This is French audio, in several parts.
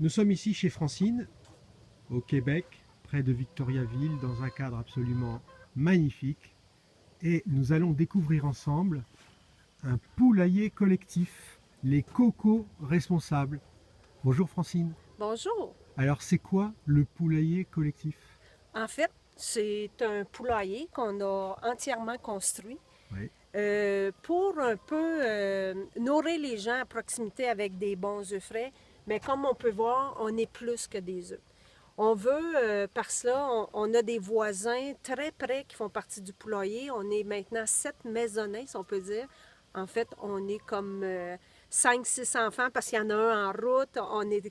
Nous sommes ici chez Francine, au Québec, près de Victoriaville, dans un cadre absolument magnifique. Et nous allons découvrir ensemble un poulailler collectif, les cocos responsables. Bonjour Francine. Bonjour. Alors c'est quoi le poulailler collectif? En fait, c'est un poulailler qu'on a entièrement construit Oui, pour un peu nourrir les gens à proximité avec des bons œufs frais. Mais comme on peut voir, on est plus que des œufs. On veut, par cela, on a des voisins très près qui font partie du poulailler. On est maintenant 7 maisonnés, si on peut dire. En fait, on est comme 5-6 enfants parce qu'il y en a un en route. On est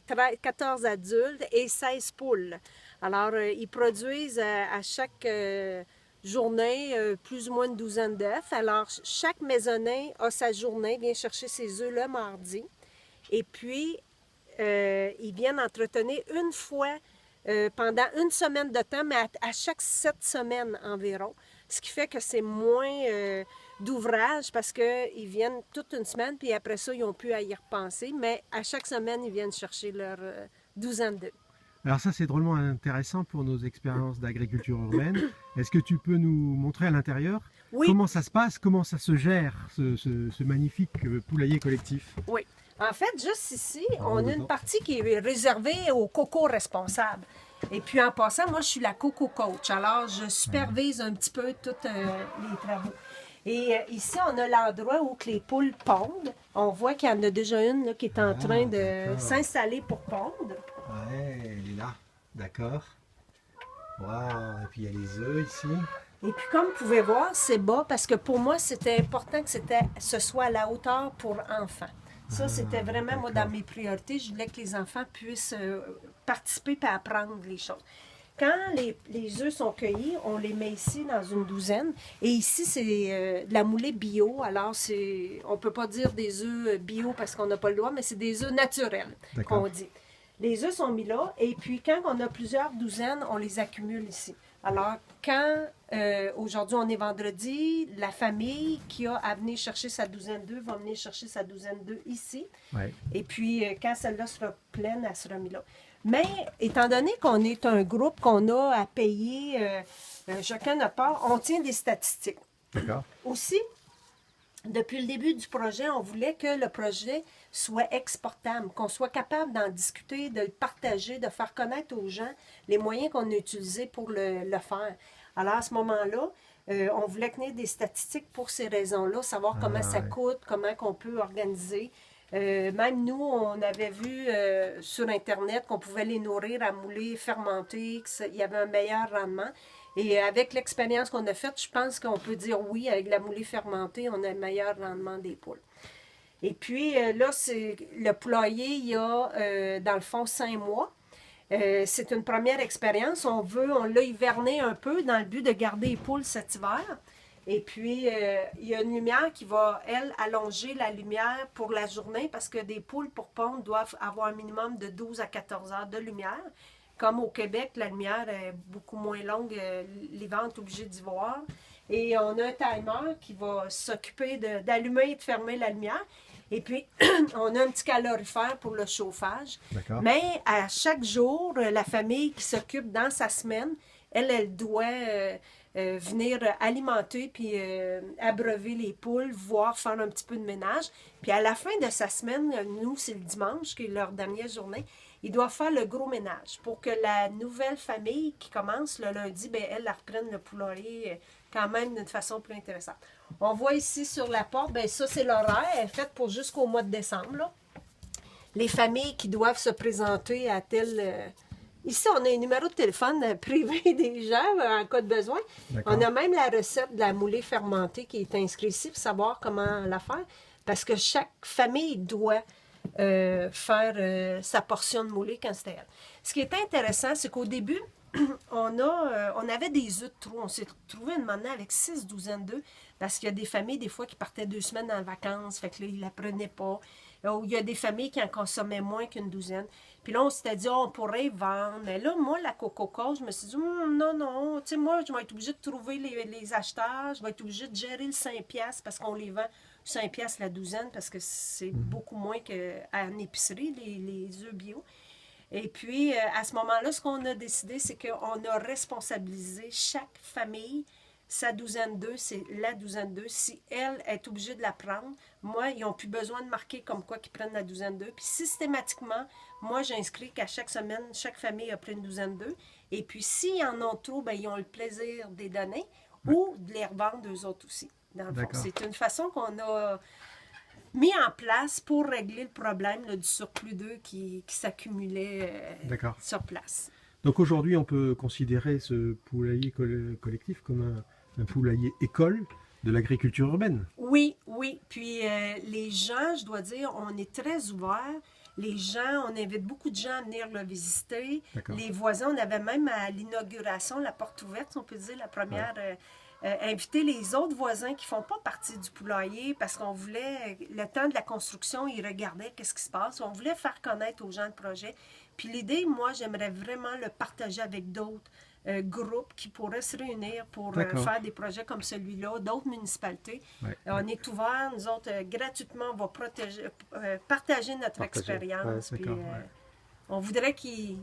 14 adultes et 16 poules. Alors, ils produisent à chaque journée plus ou moins une douzaine d'œufs. Alors, chaque maisonnée a sa journée, vient chercher ses œufs le mardi. Et puis, ils viennent entretenir une fois pendant une semaine de temps, mais à chaque 7 semaines environ. Ce qui fait que c'est moins d'ouvrage parce qu'ils viennent toute une semaine, puis après ça, ils n'ont plus à y repenser. Mais à chaque semaine, ils viennent chercher leur douzaine d'œufs. alors ça c'est drôlement intéressant pour nos expériences d'agriculture urbaine. Est-ce que tu peux nous montrer à l'intérieur Oui, comment ça se passe, comment ça se gère, ce magnifique poulailler collectif? oui. En fait, juste ici, On on rentre a une dedans. partie qui est réservée aux cocos responsables. Et puis en passant, moi, je suis la coco coach. Alors, je supervise un petit peu tous les travaux. Et ici, on a l'endroit où que les poules pondent. On voit qu'il y en a déjà une là, qui est en train de D'accord. s'installer pour pondre. Ouais, elle est là. D'accord. Waouh, et puis il y a les œufs ici. Et puis, comme vous pouvez voir, c'est bas parce que pour moi, c'était important que ce soit à la hauteur pour enfants. Ça, c'était vraiment, moi, dans D'accord. mes priorités. Je voulais que les enfants puissent participer et apprendre les choses. Quand les œufs sont cueillis, on les met ici dans une douzaine. Et ici, c'est de la moulée bio. Alors, on ne peut pas dire des œufs bio parce qu'on n'a pas le droit, mais c'est des œufs naturels D'accord. qu'on dit. Les œufs sont mis là, et puis quand on a plusieurs douzaines, on les accumule ici. Alors, quand aujourd'hui on est vendredi, la famille qui a à venir chercher sa douzaine d'œufs va venir chercher sa douzaine d'œufs ici. Ouais. Et puis, quand celle-là sera pleine, elle sera mise là. Mais, étant donné qu'on est un groupe qu'on a à payer chacun notre part, on tient des statistiques. D'accord. Aussi, depuis le début du projet, on voulait que le projet soit exportable, qu'on soit capable d'en discuter, de le partager, de faire connaître aux gens les moyens qu'on a utilisés pour le faire. Alors, à ce moment-là, on voulait tenir des statistiques pour ces raisons-là, savoir comment ça Ouais. coûte, comment on peut organiser. Même nous, on avait vu sur Internet qu'on pouvait les nourrir à mouler fermenté, qu'il y avait un meilleur rendement. Et avec l'expérience qu'on a faite, je pense qu'on peut dire oui, avec la moulée fermentée, on a le meilleur rendement des poules. Et puis là, c'est le poulailler, il y a dans le fond 5 mois. C'est une première expérience. On l'a hiverné un peu dans le but de garder les poules cet hiver. Et puis, il y a une lumière qui va, elle, allonger la lumière pour la journée parce que des poules pour pondre doivent avoir un minimum de 12 à 14 heures de lumière. Comme au Québec, la lumière est beaucoup moins longue. L'hiver, on est obligé d'y voir. Et on a un timer qui va s'occuper d'allumer et de fermer la lumière. Et puis, on a un petit calorifère pour le chauffage. D'accord. Mais à chaque jour, la famille qui s'occupe dans sa semaine, elle doit venir alimenter puis abreuver les poules, voire faire un petit peu de ménage. Puis à la fin de sa semaine, nous, c'est le dimanche, qui est leur dernière journée, ils doivent faire le gros ménage pour que la nouvelle famille qui commence le lundi, ben, elle reprenne le poulailler quand même d'une façon plus intéressante. On voit ici sur la porte, ben ça c'est l'horaire, elle est faite pour jusqu'au mois de décembre. Là. Les familles qui doivent se présenter à tel... Ici, on a un numéro de téléphone privé des gens en cas de besoin. D'accord. On a même la recette de la moulée fermentée qui est inscrite ici pour savoir comment la faire. Parce que chaque famille doit faire sa portion de moulée quand c'était elle. Ce qui est intéressant, c'est qu'au début, on avait des œufs de trop. On s'est trouvé une année avec 6 douzaines d'œufs parce qu'il y a des familles, des fois, qui partaient 2 semaines en vacances, fait que là, ils ne la prenaient pas. Ou il y a des familles qui en consommaient moins qu'une douzaine. Puis là, on s'était dit, oh, on pourrait vendre. Mais là, moi, la Coco, je me suis dit, non, non, tu sais, moi, je vais être obligée de trouver les acheteurs, je vais être obligée de gérer le 5$ parce qu'on les vend 5$ la douzaine parce que c'est beaucoup moins qu'en épicerie, les œufs bio. Et puis, à ce moment-là, ce qu'on a décidé, c'est qu'on a responsabilisé chaque famille, sa douzaine d'œufs, c'est la douzaine d'œufs. Si elle est obligée de la prendre, moi, ils n'ont plus besoin de marquer comme quoi qu'ils prennent la douzaine d'œufs. Puis systématiquement, moi, j'inscris qu'à chaque semaine, chaque famille a pris une douzaine d'œufs. Et puis, s'ils en ont trop, ben, ils ont le plaisir de les donner ou de les revendre eux autres aussi. Dans le fond, c'est une façon qu'on a mis en place pour régler le problème là, du surplus d'œufs qui s'accumulait sur place. Donc aujourd'hui, on peut considérer ce poulailler collectif comme un poulailler école de l'agriculture urbaine. Oui, oui. Puis les gens, je dois dire, on est très ouverts. Les gens, on invite beaucoup de gens à venir le visiter. Les voisins, on avait même à l'inauguration, la porte ouverte, on peut dire, la première... inviter les autres voisins qui ne font pas partie du poulailler parce qu'on voulait, le temps de la construction, ils regardaient qu'est-ce qui se passe. On voulait faire connaître aux gens le projet. Puis l'idée, moi, j'aimerais vraiment le partager avec d'autres groupes qui pourraient se réunir pour faire des projets comme celui-là, d'autres municipalités. On est ouvert, nous autres, gratuitement, on va partager notre expérience. Puis, on voudrait qu'il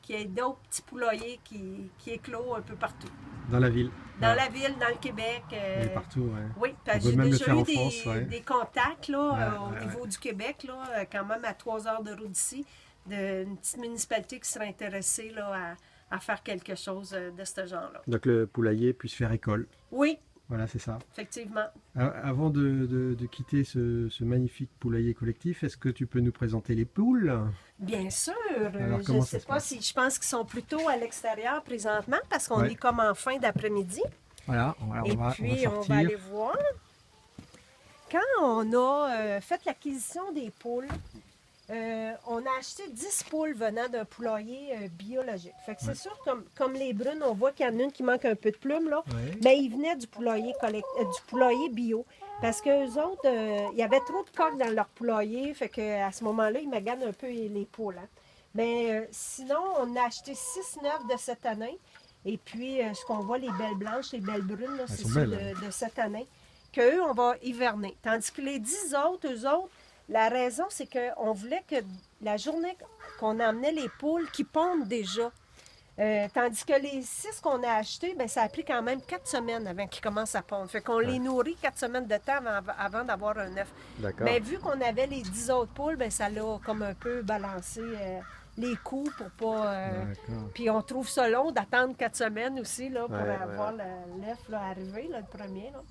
y ait d'autres petits poulaillers qui éclosent un peu partout. Dans la ville. Dans la ville, dans le Québec. Et partout, oui. J'ai déjà eu des contacts là, au niveau du Québec, là, quand même à 3 heures de route d'ici, d'une petite municipalité qui serait intéressée là, à faire quelque chose de ce genre-là. Donc le poulailler puisse faire école. Oui. Voilà, c'est ça. Effectivement. Avant de quitter ce magnifique poulailler collectif, est-ce que tu peux nous présenter les poules? Bien sûr. Alors, je ne sais pas si je pense qu'ils sont plutôt à l'extérieur présentement parce qu'on est comme en fin d'après-midi. Voilà, on va aller voir. Quand on a fait l'acquisition des poules, on a acheté 10 poules venant d'un poulailler biologique. Fait que c'est sûr, comme les brunes, on voit qu'il y en a une qui manque un peu de plumes, là. Mais ils venaient du poulailler bio. Parce qu'eux autres, il y avait trop de coques dans leur poulailler. Fait qu'à ce moment-là, ils maganent un peu les poules. Hein. Mais sinon, on a acheté 6 neufs de cette année. Et puis, ce qu'on voit, les belles blanches, les belles brunes, c'est ceux de cette année. Qu'eux, on va hiverner. Tandis que les 10 autres, eux autres, la raison, c'est qu'on voulait que la journée qu'on emmenait les poules qui pondent déjà, tandis que les 6 qu'on a achetés, bien, ça a pris quand même 4 semaines avant qu'ils commencent à pondre. Fait qu'on les nourrit 4 semaines de temps avant d'avoir un œuf. Mais vu qu'on avait les 10 autres poules, bien, ça l'a comme un peu balancé les coûts pour pas... Puis on trouve ça long d'attendre 4 semaines aussi là, pour avoir l'œuf arrivé, là, le premier. Là.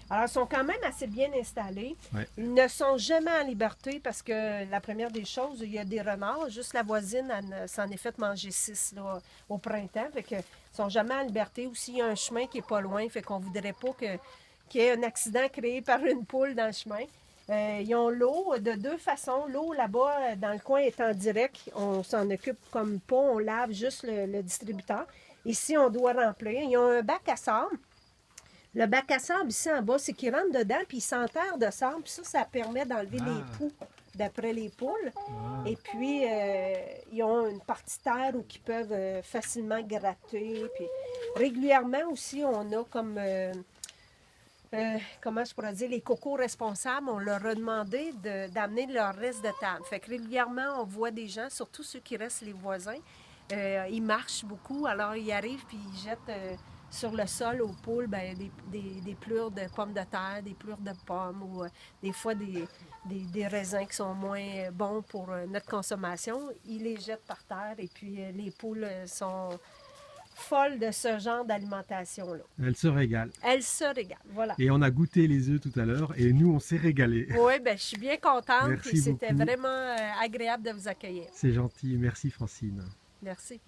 Alors, ils sont quand même assez bien installés. Ils ne sont jamais en liberté parce que la première des choses, il y a des renards. Juste la voisine s'en est fait manger 6 là, au printemps. Fait que, ils sont jamais en liberté. Aussi, il y a un chemin qui n'est pas loin. Fait qu'on ne voudrait pas qu'il y ait un accident créé par une poule dans le chemin. Ils ont l'eau de 2 façons. L'eau là-bas, dans le coin, est en direct. On s'en occupe comme pas. On lave juste le distributeur. Ici, on doit remplir. Ils ont un bac à sable. Le bac à sable ici en bas, c'est qu'ils rentrent dedans puis ils s'enterrent de sable. Puis ça permet d'enlever les poux d'après les poules. Et puis, ils ont une partie terre où ils peuvent facilement gratter. Puis régulièrement aussi, on a comme, comment je pourrais dire, les cocos responsables, on leur a demandé d'amener leur reste de table. Fait que régulièrement, on voit des gens, surtout ceux qui restent les voisins, ils marchent beaucoup, alors ils arrivent puis ils jettent... sur le sol aux poules, bien, des plures de pommes de terre, des plures de pommes ou des fois des raisins qui sont moins bons pour notre consommation. Ils les jettent par terre et puis les poules sont folles de ce genre d'alimentation-là. Elles se régalent. Elles se régalent, voilà. Et on a goûté les œufs tout à l'heure et nous, on s'est régalés. Oui, bien, je suis bien contente. Merci et c'était beaucoup. vraiment agréable de vous accueillir. C'est gentil. Merci Francine. Merci.